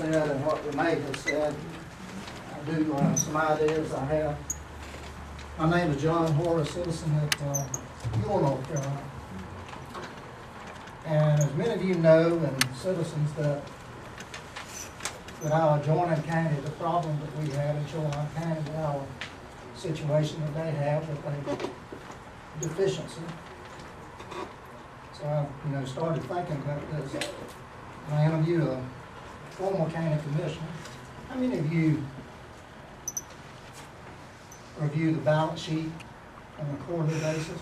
said and what Renee has said, I do some ideas I have. My name is John Horace, citizen at Ewell, North Carolina. And as many of you know, and citizens, that our adjoining county, the problem that we have in Shoreline County, with our situation that they have with a deficiency. So I, started thinking about this. I interviewed a former county commissioner. How many of you review the balance sheet on a quarterly basis,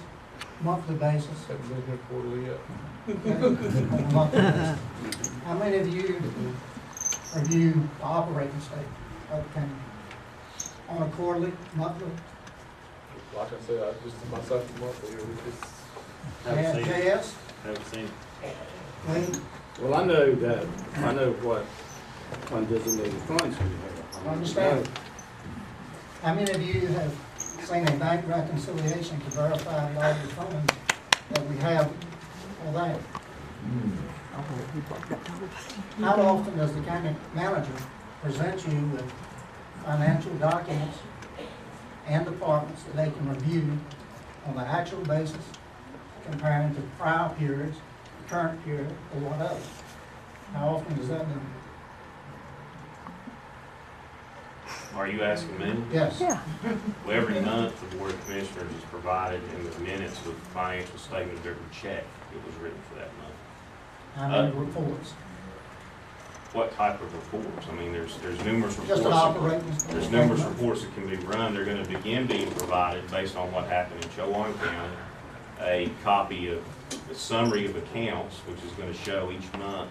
monthly basis? Haven't been here quarterly yet. On a monthly basis. How many of you review the operating statement of the county on a quarterly, monthly? Like I said, this is my second month here. And JS? Haven't seen. Lee? Well, I know what undesignated funds we have. I understand. How many of you have seen a bank reconciliation to verify all the funds that we have for that? How often does the county manager present you with financial documents and departments that they can review on the actual basis, comparing to prior periods, current period, or whatever? How often does that do? Are you asking me? Yes. Yeah. Well, every month, the Board of Commissioners is provided in the minutes with financial statement of every check that was written for that month. How many reports? What type of reports? I mean, there's numerous Just reports. an operating. There's numerous reports that can be run. They're gonna begin being provided based on what happened in Chowan County. A copy of the summary of accounts, which is gonna show each month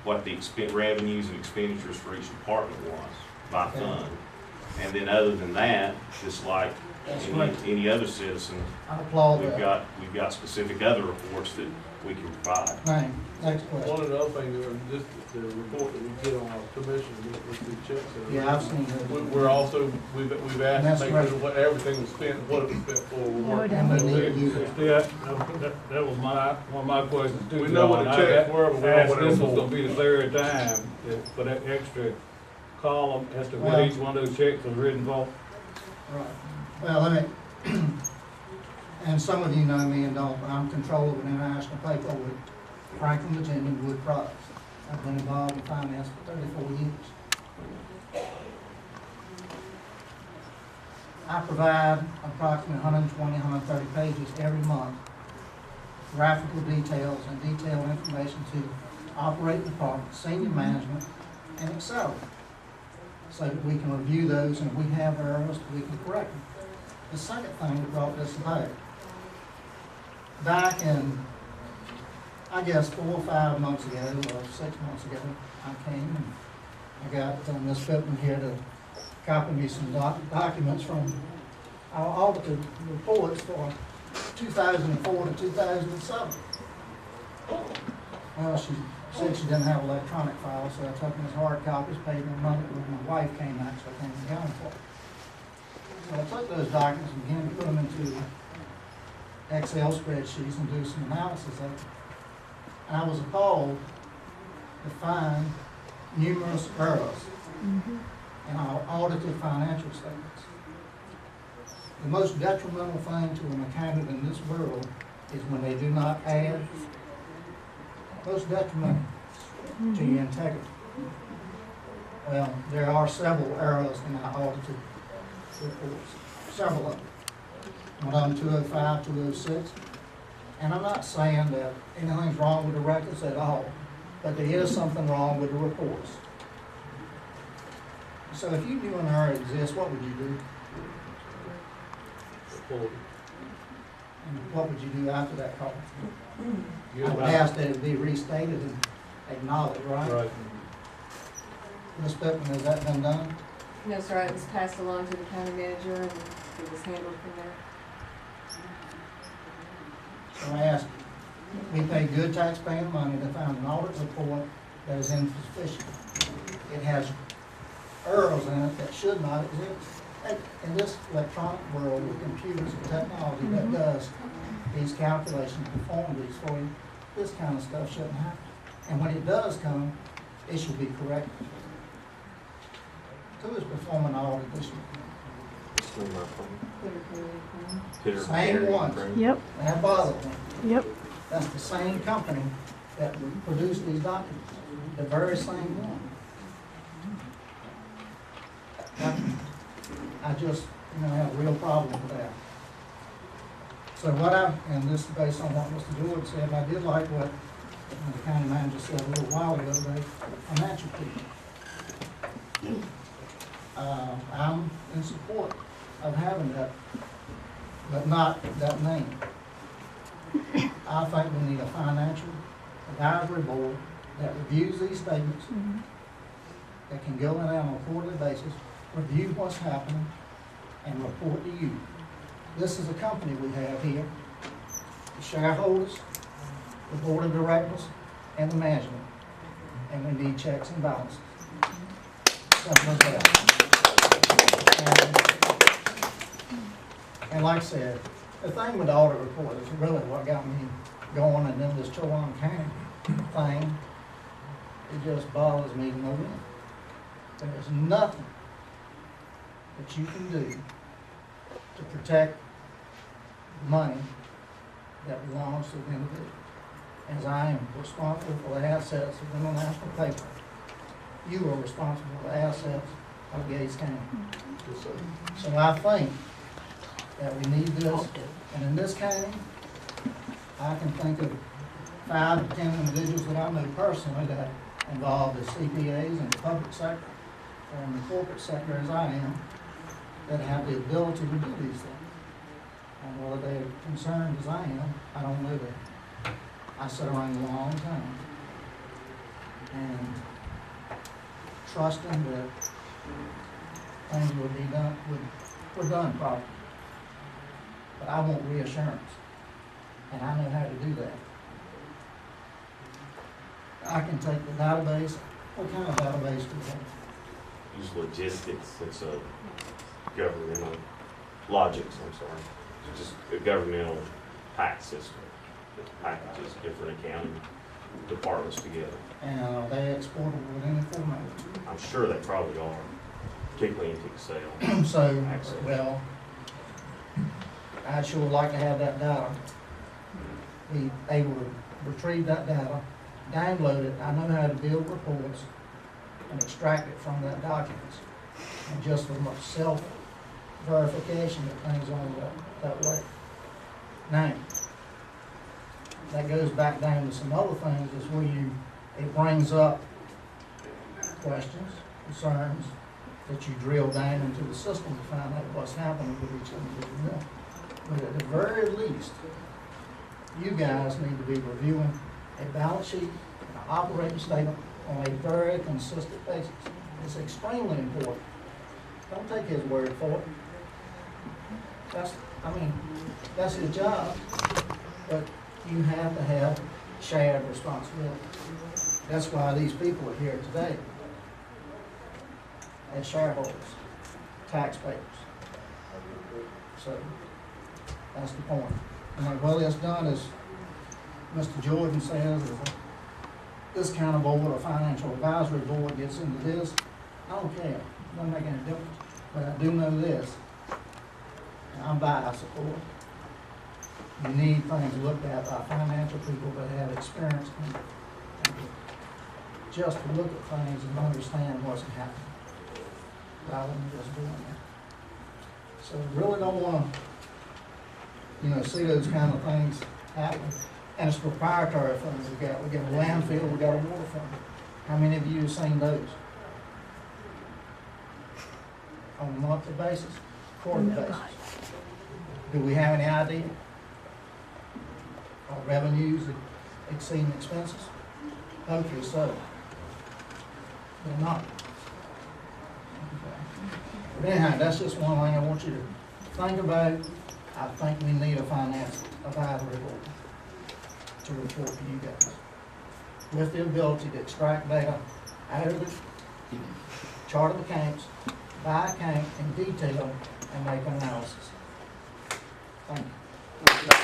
what the revenues and expenditures for each department was by fund. And then other than that, just like That's any, great. any other citizen, I applaud we've that. got specific other reports that we can provide. Right, next One question. of the other things, just the report that we get on our commission, with the checks. Yeah, I've seen that. We're also, we've That's asked to make right. sure what everything was spent, what it was spent for. We're working And on we need to that. do that. Yeah, that was one of my questions too. We know what the John. checks were, but we don't know Asked what they this were was for. gonna be the third time for that extra column as to what Well- each one of those checks was written for. Right. Well, let me, and some of you know me and don't, but I'm controller of an international paper with Franklin, Virginia, Wood Products. I've been involved in finance for 34 years. I provide approximately 120, 130 pages every month, graphical details and detailed information to operating department, senior management, and et cetera, so that we can review those, and if we have errors, we can correct them. The second thing that brought this about, back in, I guess, 4 or 5 months ago, or 6 months ago, I came and I got Ms. Pittman here to copy me some documents from our audited reports for 2004 to 2007. Well, she said she didn't have electronic files, so I took them as hard copies, paid them money when my wife came out, so I came to county for it. So I took those documents and began to put them into Excel spreadsheets and do some analysis of it. And I was appalled to find numerous errors in our audited financial statements. The most detrimental thing to an accountant in this world is when they do not add. Most detrimental to your integrity. Well, there are several errors in our audited reports, several of them. One of them 205, 206. And I'm not saying that anything's wrong with the records at all, but there is something wrong with the reports. So if you knew an error exists, what would you do? And what would you do after that call? Yeah, I would ask that it be restated and acknowledged, right? Right. Ms. Pittman, has that been done? No, sir, it was passed along to the county manager and it was handled from there. So I ask, we pay good taxpaying money to find an audit report that is insufficient. It has errors in it that should not exist. In this electronic world with computers and technology that does these calculations, perform these for you, this kind of stuff shouldn't happen. And when it does come, it should be corrected. Who is performing all of this? Same ones. Yep, That bothered me. yep. That's the same company that produced these documents, the very same one. I just, have a real problem with that. So and this is based on what Mr. George said, I did like what the county manager said a little while ago, they financial people. I'm in support of having that, but not that name. I think we need a financial advisory board that reviews these statements, that can go in there on a quarterly basis, review what's happening, and report to you. This is a company we have here, the shareholders, the board of directors, and the management, and we need checks and balances. Simple as that. And like I said, the thing with the audit report is really what got me going, and then this Chowan County thing, it just bothers me no end. There's nothing that you can do to protect money that belongs to the individual. As I am responsible for the assets of International Paper, you are responsible for the assets of Gates County. So I think that we need this, and in this county, I can think of 5 to 10 individuals that I know personally that are involved as CPAs in the public sector or in the corporate sector as I am, that have the ability to do these things. And whether they're concerned as I am, I don't know that. I sit around a long time and trusting that things will be done, were done properly. But I want reassurance, and I know how to do that. I can take the database. What kind of database do we have? Use logistics, it's a governmental, logics, I'm sorry. It's just a governmental tax system that packages different accounting departments together. And are they exportable in any format? I'm sure they probably are, particularly into Excel. So, Access. well, I'd sure like to have that data. Be able to retrieve that data, download it. I know how to build reports and extract it from that documents. And just from a self-verification that things on that way. Now, that goes back down to some other things, is where it brings up questions, concerns, that you drill down into the system to find out what's happening with each individual. But at the very least, you guys need to be reviewing a balance sheet, an operating statement on a very consistent basis. It's extremely important. Don't take his word for it. That's his job, but you have to have shared responsibility. That's why these people are here today, as shareholders, taxpayers. So, that's the point. And well, it's done, as Mr. Jordan says, if this kind of board or financial advisory board gets into this, I don't care, it doesn't make any difference. But I do know this, and I'm biased, of course. You need things looked at by financial people that have experience in it. Just to look at things and understand what's happening, rather than just doing that. So we really don't want to, see those kind of things happen. And it's proprietary things we got. We got a landfill, we got a water fund. How many of you have seen those? On a monthly basis, quarterly basis? Do we have any idea? Are revenues exceeding expenses? Hopefully so. They're not. But anyhow, that's just one thing I want you to think about. I think we need a finance advisory board to report to you guys, with the ability to extract data out of the chart of accounts, by account in detail, and make an analysis. Thank you.